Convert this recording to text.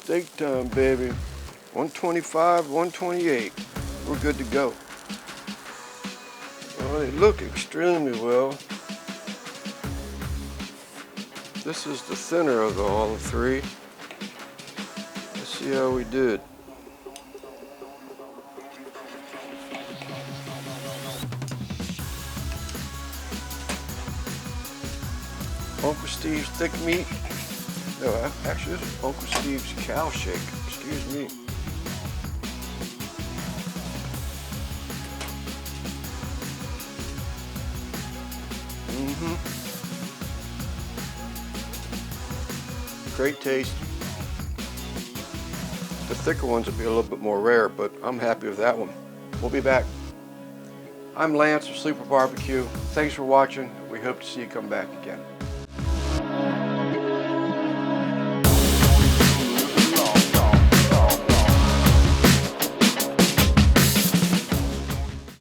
Steak time, baby. 125, 128. We're good to go. Well, they look extremely well. This is the thinner of all the three. Let's see how we did. Uncle Steve's thick meat. No, actually this is Uncle Steve's cow shake. Excuse me. Great taste. The thicker ones would be a little bit more rare, but I'm happy with that one. We'll be back. I'm Lance of Sleeper Barbecue. Thanks for watching. We hope to see you come back again.